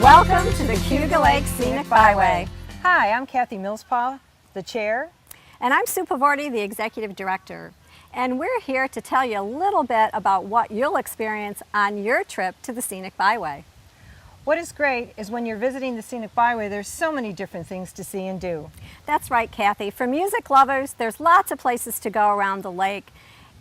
Welcome to the Cayuga Lake Scenic Byway. Hi, I'm Kathy Millspaw, the chair. And I'm Sue Pavorti, the executive director. And we're here to tell you a little bit about what you'll experience on your trip to the Scenic Byway. What is great is when you're visiting the Scenic Byway, there's so many different things to see and do. That's right, Kathy. For music lovers, there's lots of places to go around the lake,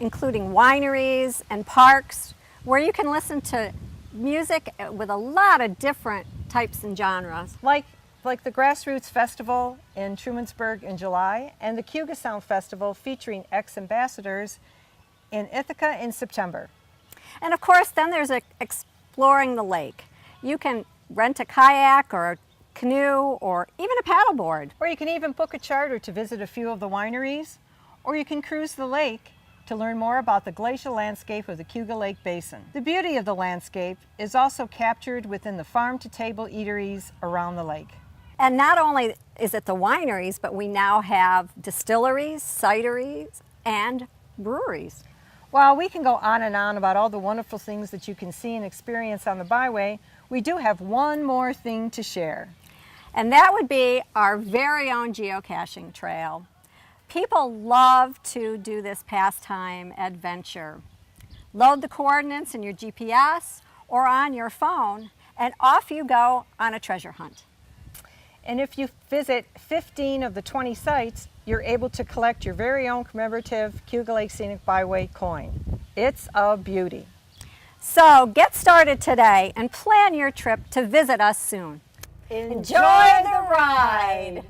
including wineries and parks, where you can listen to music with a lot of different types and genres. Like the Grassroots Festival in Trumansburg in July and the Cayuga Sound Festival featuring ex-ambassadors in Ithaca in September. And of course, then there's exploring the lake. You can rent a kayak or a canoe or even a paddleboard. Or you can even book a charter to visit a few of the wineries, or you can cruise the lake to learn more about the glacial landscape of the Cayuga Lake Basin. The beauty of the landscape is also captured within the farm-to-table eateries around the lake. And not only is it the wineries, but we now have distilleries, cideries, and breweries. While we can go on and on about all the wonderful things that you can see and experience on the byway, we do have one more thing to share. And that would be our very own geocaching trail. People love to do this pastime adventure. Load the coordinates in your GPS or on your phone, and off you go on a treasure hunt. And if you visit 15 of the 20 sites, you're able to collect your very own commemorative Cayuga Lake Scenic Byway coin. It's a beauty. So get started today and plan your trip to visit us soon. Enjoy the ride!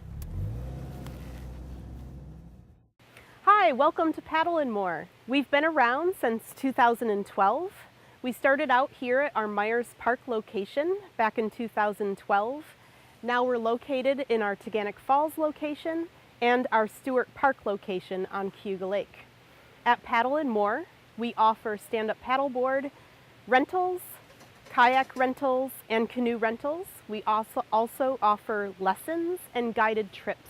Hi, welcome to Paddle & More. We've been around since 2012. We started out here at our Myers Park location back in 2012. Now we're located in our Taganic Falls location and our Stewart Park location on Cayuga Lake. At Paddle & More, we offer stand-up paddleboard rentals, kayak rentals, and canoe rentals. We also offer lessons and guided trips.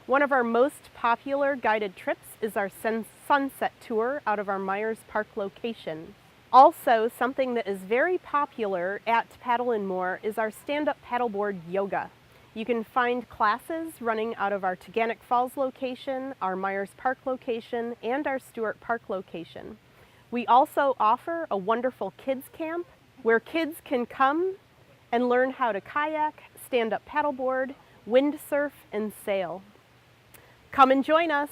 One of our most popular guided trips is our sunset tour out of our Myers Park location. Also, something that is very popular at Paddle & More is our stand-up paddleboard yoga. You can find classes running out of our Taganic Falls location, our Myers Park location, and our Stewart Park location. We also offer a wonderful kids camp where kids can come and learn how to kayak, stand-up paddleboard, windsurf, and sail. Come and join us.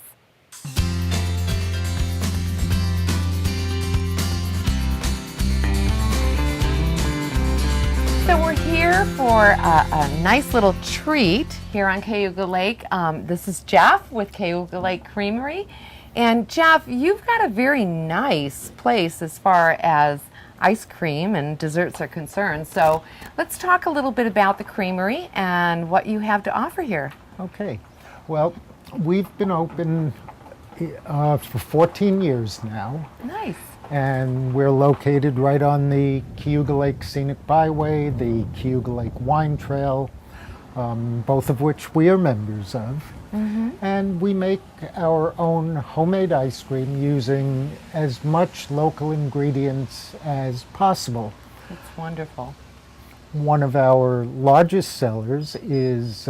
So we're here for a nice little treat here on Cayuga Lake. This is Jeff with Cayuga Lake Creamery. And Jeff, you've got a very nice place as far as ice cream and desserts are concerned. So let's talk a little bit about the creamery and what you have to offer here. Okay. Well, we've been open for 14 years now. Nice. And we're located right on the Cayuga Lake Scenic Byway, the Cayuga Lake Wine Trail, both of which we are members of. Mm-hmm. And we make our own homemade ice cream using as much local ingredients as possible. That's wonderful. One of our largest sellers is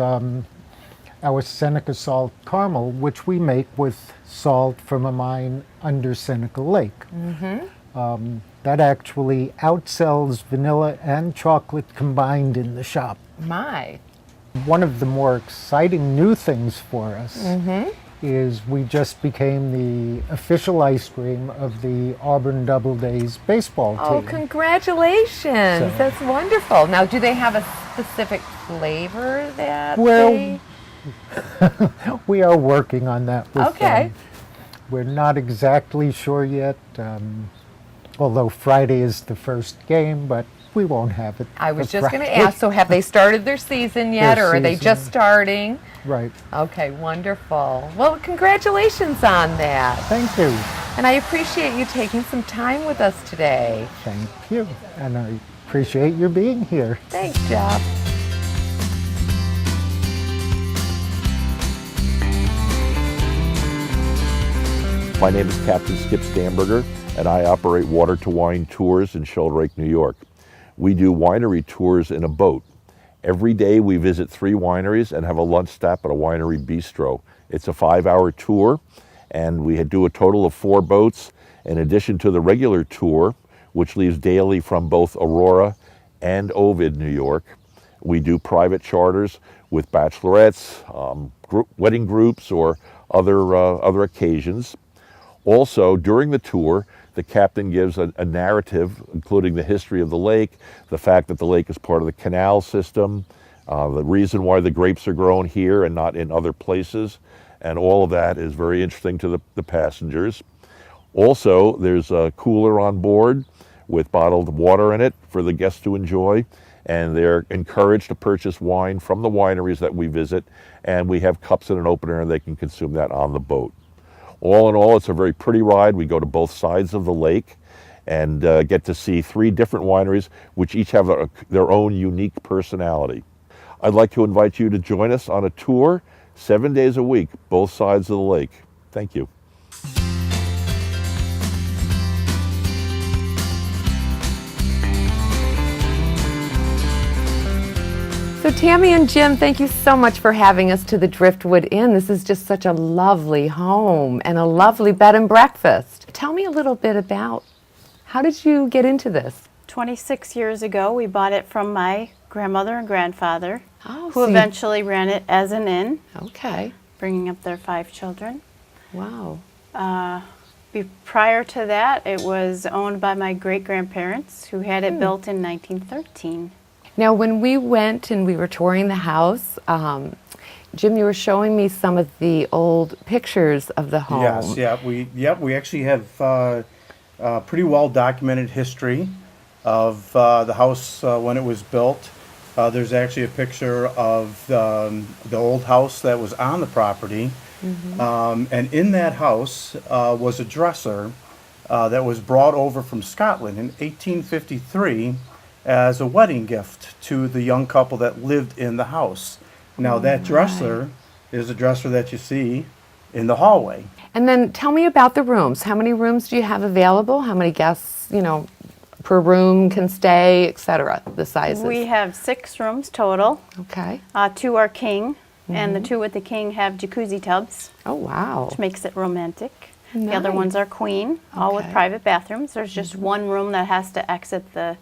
our Seneca Salt Caramel, which we make with salt from a mine under Seneca Lake. Mm-hmm. That actually outsells vanilla and chocolate combined in the shop. My. One of the more exciting new things for us is we just became the official ice cream of the Auburn Doubledays baseball team. Oh, congratulations. That's wonderful. Now, do they have a specific flavor that we are working on that with Okay. them. We're not exactly sure yet, although Friday is the first game, but we won't have it. I was for just going to Friday. ask, so have they started their season yet, Their or are they season. just starting? Right. Okay, wonderful. Well, congratulations on that. Thank you. And I appreciate you taking some time with us today. Thank you. And I appreciate your being here. Thanks, Jeff. My name is Captain Skip Stamberger, and I operate Water to Wine Tours in Sheldrake, New York. We do winery tours in a boat. Every day we visit 3 wineries and have a lunch stop at a winery bistro. It's a 5-hour tour, and we do a total of 4 boats in addition to the regular tour, which leaves daily from both Aurora and Ovid, New York. We do private charters with bachelorettes, wedding groups, or other occasions. Also, during the tour, the captain gives a narrative, including the history of the lake, the fact that the lake is part of the canal system, the reason why the grapes are grown here and not in other places, and all of that is very interesting to the passengers. Also, there's a cooler on board with bottled water in it for the guests to enjoy, and they're encouraged to purchase wine from the wineries that we visit, and we have cups and an opener, and they can consume that on the boat. All in all, it's a very pretty ride. We go to both sides of the lake and get to see 3 different wineries, which each have their own unique personality. I'd like to invite you to join us on a tour 7 days a week, both sides of the lake. Thank you. So Tammy and Jim, thank you so much for having us to the Driftwood Inn. This is just such a lovely home and a lovely bed and breakfast. Tell me a little bit about, how did you get into this? 26 years ago, we bought it from my grandmother and grandfather, Oh, who eventually ran it as an inn, Okay. bringing up their 5 children. Wow. Prior to that, it was owned by my great-grandparents, who had it built in 1913. Now, when we went and we were touring the house, Jim, you were showing me some of the old pictures of the home. Yes, we actually have pretty well documented history of the house when it was built. There's actually a picture of the old house that was on the property, and in that house was a dresser that was brought over from Scotland in 1853 as a wedding gift to the young couple that lived in the house. Now that dresser is a dresser that you see in the hallway. And then tell me about the rooms. How many rooms do you have available? How many guests, per room can stay, etc., the sizes? We have 6 rooms total. Okay. 2 are king, and the 2 with the king have jacuzzi tubs, Oh, wow. which makes it romantic. The other ones are queen, all with Okay. private bathrooms. There's just one room that has to exit the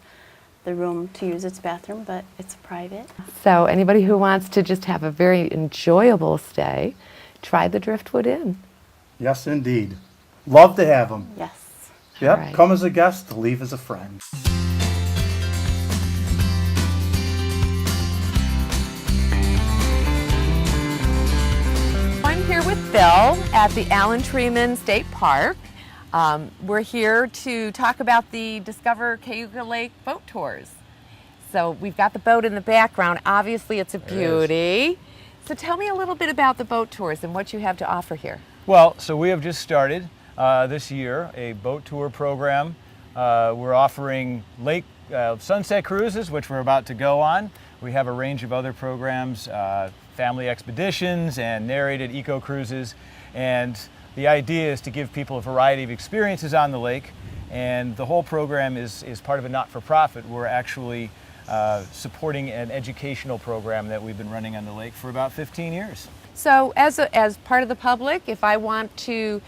room to use its bathroom, but it's private. So anybody who wants to just have a very enjoyable stay, try the Driftwood Inn. Yes, indeed. Love to have them. Yes. Yep, Right. come as a guest, leave as a friend. I'm here with Bill at the Alan Treman State Park. We're here to talk about the Discover Cayuga Lake boat tours. So we've got the boat in the background. Obviously, it's a beauty. So tell me a little bit about the boat tours and what you have to offer here. Well, so we have just started this year a boat tour program. We're offering lake sunset cruises, which we're about to go on. We have a range of other programs, family expeditions and narrated eco cruises. And the idea is to give people a variety of experiences on the lake. And the whole program is part of a not-for-profit. We're actually supporting an educational program that we've been running on the lake for about 15 years. So as part of the public, if I want to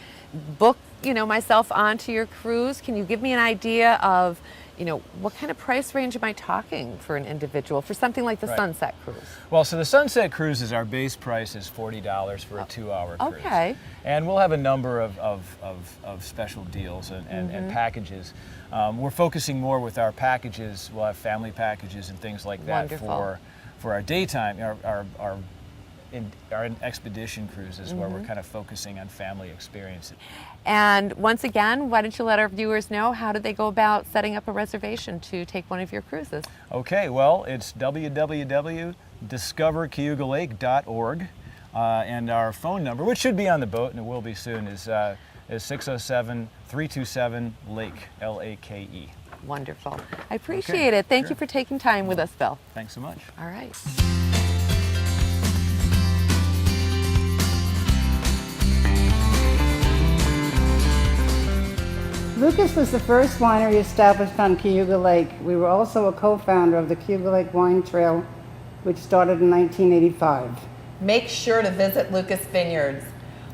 book, myself onto your cruise, can you give me an idea of, what kind of price range am I talking for an individual for something like the Right. Sunset Cruise? Well, so the Sunset Cruise is our base price is $40 for a 2-hour cruise. Okay. And we'll have a number of special deals and packages. We're focusing more with our packages. We'll have family packages and things like that Wonderful. for our daytime, our expedition cruises where we're kind of focusing on family experiences. And once again, why don't you let our viewers know, how do they go about setting up a reservation to take one of your cruises? Okay, well, it's www.discovercayugalake.org, and our phone number, which should be on the boat, and it will be soon, is 607-327-LAKE, L-A-K-E. Wonderful. I appreciate it. Thank you for taking time with us, Bill. Thanks so much. All right. Lucas was the first winery established on Cayuga Lake. We were also a co-founder of the Cayuga Lake Wine Trail which started in 1985. Make sure to visit Lucas Vineyards.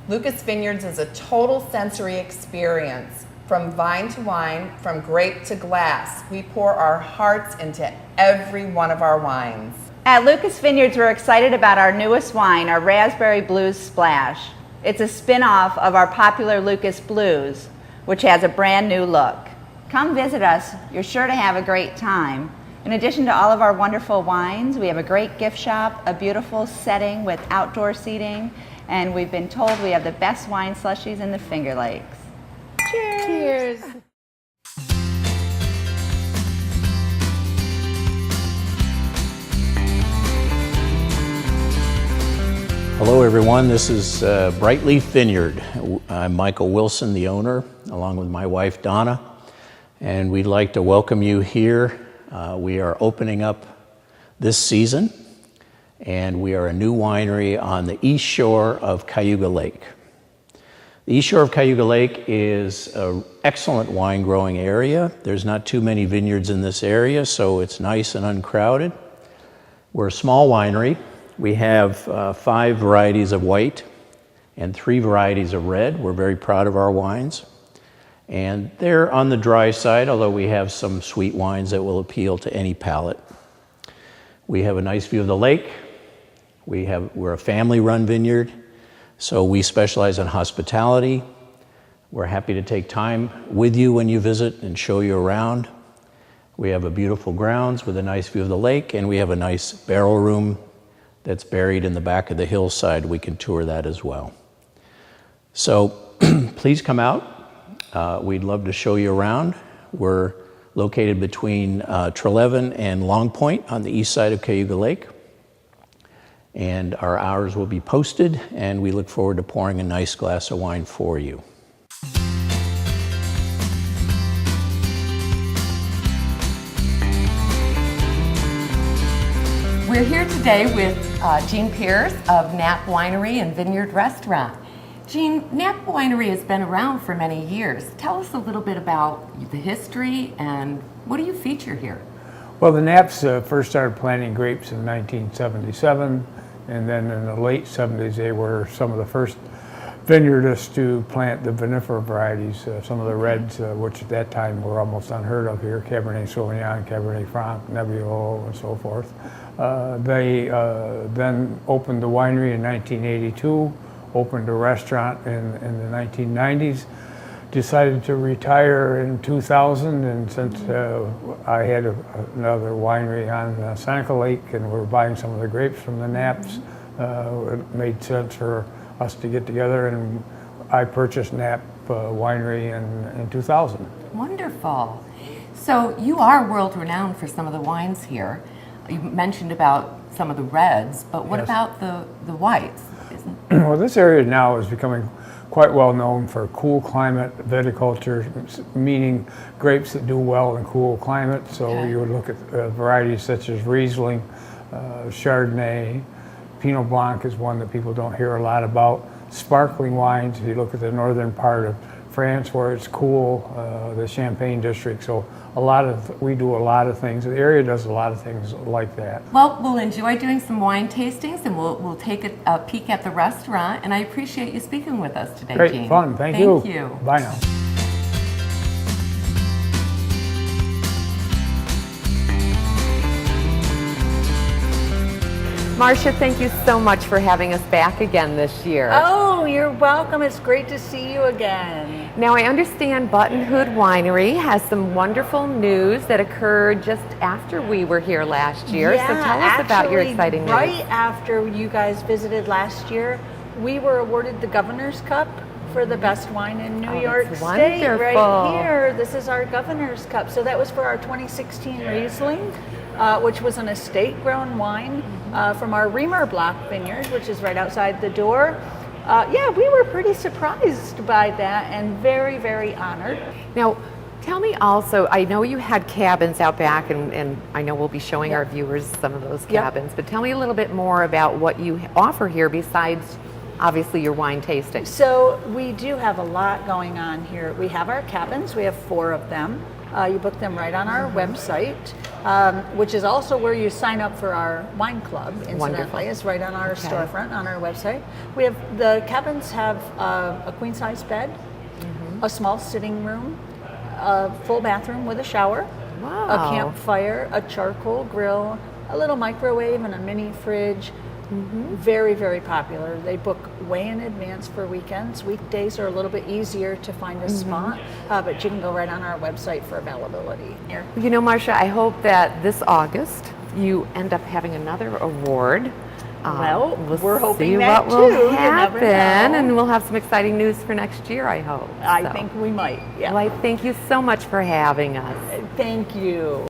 Lucas Vineyards is a total sensory experience. From vine to wine, from grape to glass, we pour our hearts into every one of our wines. At Lucas Vineyards, we're excited about our newest wine, our Raspberry Blues Splash. It's a spin-off of our popular Lucas Blues, which has a brand new look. Come visit us. You're sure to have a great time. In addition to all of our wonderful wines, we have a great gift shop, a beautiful setting with outdoor seating, and we've been told we have the best wine slushies in the Finger Lakes. Cheers! Cheers. Hello everyone, this is Brightleaf Vineyard. I'm Michael Wilson, the owner, along with my wife Donna, and we'd like to welcome you here. We are opening up this season, and we are a new winery on the east shore of Cayuga Lake. The east shore of Cayuga Lake is an excellent wine growing area. There's not too many vineyards in this area, so it's nice and uncrowded. We're a small winery. We have 5 varieties of white and 3 varieties of red. We're very proud of our wines. And they're on the dry side, although we have some sweet wines that will appeal to any palate. We have a nice view of the lake. We're a family-run vineyard, so we specialize in hospitality. We're happy to take time with you when you visit and show you around. We have a beautiful grounds with a nice view of the lake, and we have a nice barrel room that's buried in the back of the hillside. We can tour that as well. So please come out. We'd love to show you around. We're located between Treleaven and Long Point on the east side of Cayuga Lake. And our hours will be posted, and we look forward to pouring a nice glass of wine for you. We're here today with Jean Pierce of Knapp Winery and Vineyard Restaurant. Jean, Knapp Winery has been around for many years. Tell us a little bit about the history and what do you feature here? Well, the Knapps first started planting grapes in 1977, and then in the late 70s they were some of the first vineyardists to plant the vinifera varieties, some of the reds, which at that time were almost unheard of here, Cabernet Sauvignon, Cabernet Franc, Nebbiolo, and so forth. They then opened the winery in 1982, opened a restaurant in the 1990s, decided to retire in 2000, and since I had another winery on Seneca Lake and we're buying some of the grapes from the Knapps, it made sense for us to get together, and I purchased Knapp Winery in 2000. Wonderful. So you are world renowned for some of the wines here. You mentioned about some of the reds, but what Yes. about the whites? Well, this area now is becoming quite well known for cool climate viticulture, meaning grapes that do well in cool climate. So Okay. you would look at varieties such as Riesling, Chardonnay, Pinot Blanc is one that people don't hear a lot about. Sparkling wines, if you look at the northern part of France where it's cool, the Champagne district. So we do a lot of things. The area does a lot of things like that. Well, we'll enjoy doing some wine tastings, and we'll take a peek at the restaurant. And I appreciate you speaking with us today, Great Jean. fun. Thank you. Thank you. Bye now. Marcia, thank you so much for having us back again this year. Oh, you're welcome. It's great to see you again. Now, I understand Button Hood Winery has some wonderful news that occurred just after we were here last year. Yeah, so tell us about your actually, exciting news. Right after you guys visited last year, we were awarded the Governor's Cup for the best wine in New York that's State. wonderful. Right here, this is our Governor's Cup. So that was for our 2016 Riesling, which was an estate-grown wine from our Reamer Block Vineyard, which is right outside the door. Yeah, we were pretty surprised by that and very, very honored. Now, tell me also, I know you had cabins out back, and I know we'll be showing our viewers some of those cabins, but tell me a little bit more about what you offer here besides obviously your wine tasting. So we do have a lot going on here. We have our cabins, we have 4 of them. You book them right on our website, which is also where you sign up for our wine club, incidentally. Wonderful. It's right on our Okay. storefront, on our website. We have, the cabins have a queen-size bed, a small sitting room, a full bathroom with a shower, Wow. a campfire, a charcoal grill, a little microwave, and a mini fridge. Very, very popular. They book way in advance for weekends. Weekdays are a little bit easier to find a spot, but you can go right on our website for availability. Here. You know, Marcia, I hope that this August you end up having another award. Well, we'll we're hoping see that what will too. You never happen, know. and we'll have some exciting news for next year, I hope. I So. think we might. Yeah. Well, I thank you so much for having us. Thank you.